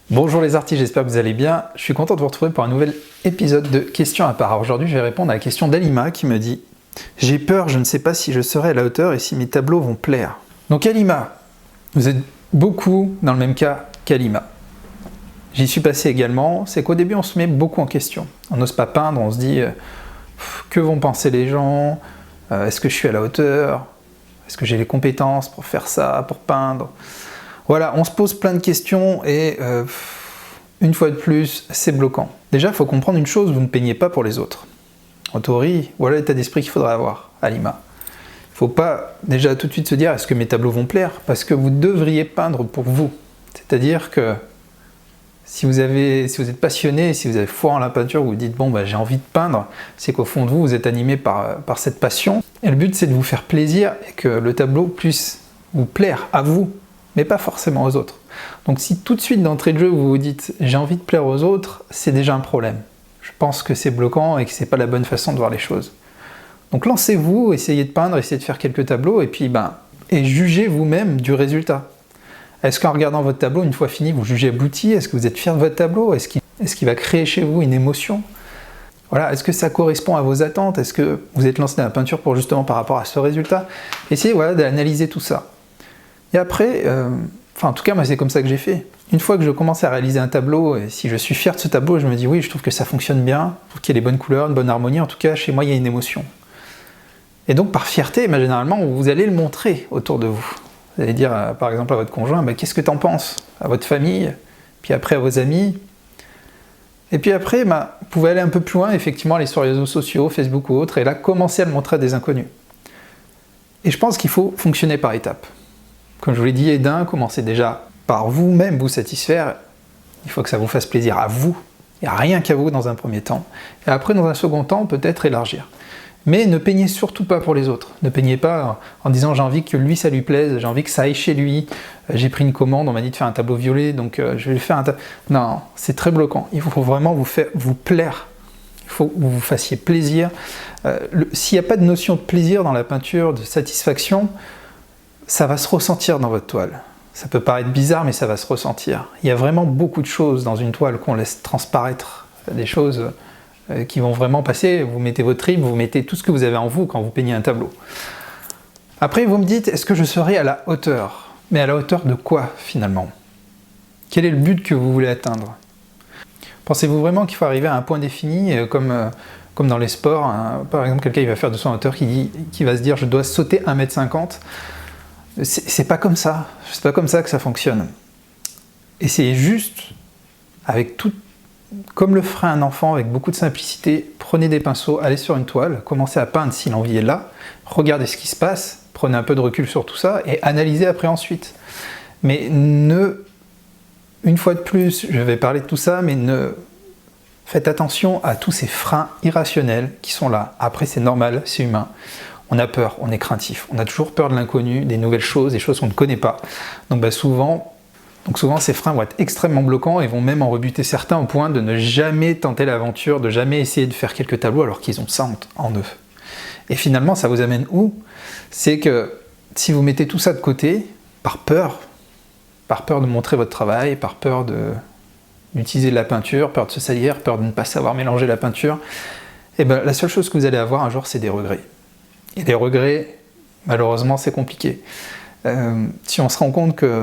Bonjour les artistes, j'espère que vous allez bien. Je suis content de vous retrouver pour un nouvel épisode de Questions à part. Alors aujourd'hui, je vais répondre à la question d'Alima qui me dit « J'ai peur, je ne sais pas si je serai à la hauteur et si mes tableaux vont plaire. » Donc Alima, vous êtes beaucoup dans le même cas qu'Alima. J'y suis passé également, c'est qu'au début on se met beaucoup en question. On n'ose pas peindre, on se dit « Que vont penser les gens ? Est-ce que je suis à la hauteur ? Est-ce que j'ai les compétences pour faire ça, pour peindre ?» Voilà, on se pose plein de questions et une fois de plus, c'est bloquant. Déjà, il faut comprendre une chose, vous ne peignez pas pour les autres. En théorie, voilà l'état d'esprit qu'il faudrait avoir à Lima. Il ne faut pas déjà tout de suite se dire est-ce que mes tableaux vont plaire, parce que vous devriez peindre pour vous. C'est-à-dire que si vous êtes passionné, si vous avez foi en la peinture, vous vous dites bon j'ai envie de peindre, c'est qu'au fond de vous, vous êtes animé par cette passion. Et le but c'est de vous faire plaisir et que le tableau puisse vous plaire à vous, mais pas forcément aux autres. Donc si tout de suite d'entrée de jeu vous vous dites j'ai envie de plaire aux autres, c'est déjà un problème. Je pense que c'est bloquant et que c'est pas la bonne façon de voir les choses. Donc lancez-vous, essayez de peindre, essayez de faire quelques tableaux et puis et jugez vous-même du résultat. Est-ce qu'en regardant votre tableau, une fois fini, vous jugez abouti? Est-ce que vous êtes fier de votre tableau? Est-ce qu'il va créer chez vous une émotion? Voilà, est-ce que ça correspond à vos attentes? Est-ce que vous êtes lancé dans la peinture pour justement par rapport à ce résultat? Essayez d'analyser tout ça. Et après, en tout cas moi c'est comme ça que j'ai fait. Une fois que je commence à réaliser un tableau, et si je suis fier de ce tableau, je me dis oui, je trouve que ça fonctionne bien, je trouve qu'il y a les bonnes couleurs, une bonne harmonie, en tout cas chez moi il y a une émotion. Et donc par fierté, généralement vous allez le montrer autour de vous. Vous allez dire par exemple à votre conjoint, qu'est-ce que t'en penses? À votre famille, puis après à vos amis. Et puis après, vous pouvez aller un peu plus loin, effectivement aller sur les réseaux sociaux, Facebook ou autres, et là commencer à le montrer à des inconnus. Et je pense qu'il faut fonctionner par étapes. Comme je vous l'ai dit, commencez déjà par vous-même vous satisfaire. Il faut que ça vous fasse plaisir à vous, et rien qu'à vous dans un premier temps. Et après, dans un second temps, peut-être élargir. Mais ne peignez surtout pas pour les autres. Ne peignez pas en disant j'ai envie que lui ça lui plaise, j'ai envie que ça aille chez lui, j'ai pris une commande, on m'a dit de faire un tableau violet, donc je vais faire un tableau. Non, c'est très bloquant. Il faut vraiment vous plaire. Il faut que vous vous fassiez plaisir. S'il n'y a pas de notion de plaisir dans la peinture, de satisfaction, ça va se ressentir dans votre toile. Ça peut paraître bizarre, mais ça va se ressentir. Il y a vraiment beaucoup de choses dans une toile qu'on laisse transparaître, des choses qui vont vraiment passer. Vous mettez votre trip, vous mettez tout ce que vous avez en vous quand vous peignez un tableau. Après, vous me dites, est-ce que je serai à la hauteur? Mais à la hauteur de quoi, finalement? Quel est le but que vous voulez atteindre? Pensez-vous vraiment qu'il faut arriver à un point défini, comme dans les sports, par exemple, quelqu'un il va faire de son hauteur qui va se dire, je dois sauter 1,50 m. C'est pas comme ça, c'est pas comme ça que ça fonctionne. Essayez juste, avec tout, comme le ferait un enfant, avec beaucoup de simplicité, prenez des pinceaux, allez sur une toile, commencez à peindre si l'envie est là, regardez ce qui se passe, prenez un peu de recul sur tout ça et analysez après ensuite. Mais une fois de plus, je vais parler de tout ça, mais faites attention à tous ces freins irrationnels qui sont là. Après c'est normal, c'est humain. On a peur, on est craintif, on a toujours peur de l'inconnu, des nouvelles choses, des choses qu'on ne connaît pas. Donc souvent ces freins vont être extrêmement bloquants et vont même en rebuter certains au point de ne jamais tenter l'aventure, de jamais essayer de faire quelques tableaux alors qu'ils ont ça en eux. Et finalement, ça vous amène où? C'est que si vous mettez tout ça de côté, par peur de montrer votre travail, par peur d'utiliser de la peinture, peur de se salir, peur de ne pas savoir mélanger la peinture, la seule chose que vous allez avoir un jour, c'est des regrets. Et les regrets, malheureusement, c'est compliqué. Si on se rend compte que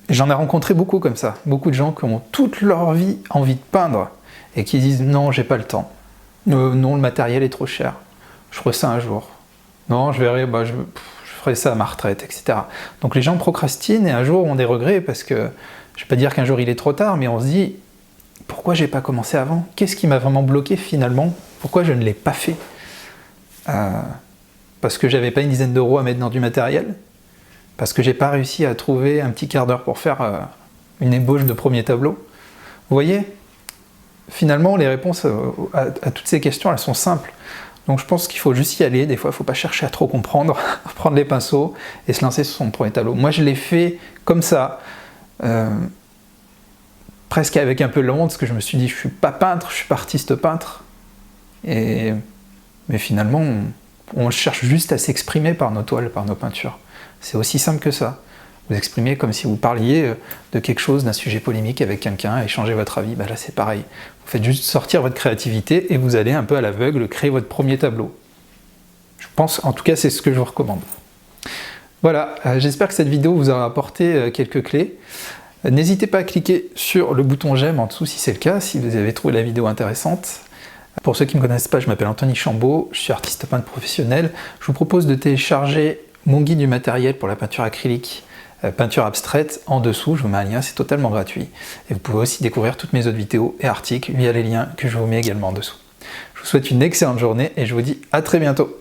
j'en ai rencontré beaucoup comme ça, beaucoup de gens qui ont toute leur vie envie de peindre et qui disent non, j'ai pas le temps. Non, le matériel est trop cher. Je ferai ça un jour. Non, je verrai, je ferai ça à ma retraite, etc. Donc les gens procrastinent et un jour ont des regrets parce que, je vais pas dire qu'un jour il est trop tard, mais on se dit pourquoi j'ai pas commencé avant? Qu'est-ce qui m'a vraiment bloqué finalement? Pourquoi je ne l'ai pas fait? Parce que j'avais pas une dizaine d'euros à mettre dans du matériel, parce que j'ai pas réussi à trouver un petit quart d'heure pour faire une ébauche de premier tableau. Vous voyez, finalement les réponses à toutes ces questions elles sont simples. Donc je pense qu'il faut juste y aller, des fois il ne faut pas chercher à trop comprendre, prendre les pinceaux et se lancer sur son premier tableau. Moi je l'ai fait comme ça, presque avec un peu de honte, parce que je me suis dit je suis pas peintre, je suis pas artiste peintre. Mais finalement, on cherche juste à s'exprimer par nos toiles, par nos peintures. C'est aussi simple que ça. vous exprimer comme si vous parliez de quelque chose, d'un sujet polémique avec quelqu'un, échanger votre avis, là c'est pareil. Vous faites juste sortir votre créativité et vous allez un peu à l'aveugle créer votre premier tableau. Je pense, en tout cas, c'est ce que je vous recommande. Voilà, j'espère que cette vidéo vous aura apporté quelques clés. N'hésitez pas à cliquer sur le bouton j'aime en dessous si c'est le cas, si vous avez trouvé la vidéo intéressante. Pour ceux qui ne me connaissent pas, je m'appelle Anthony Chambaud, je suis artiste peintre professionnel. Je vous propose de télécharger mon guide du matériel pour la peinture acrylique, peinture abstraite, en dessous, je vous mets un lien, c'est totalement gratuit. Et vous pouvez aussi découvrir toutes mes autres vidéos et articles via les liens que je vous mets également en dessous. Je vous souhaite une excellente journée et je vous dis à très bientôt.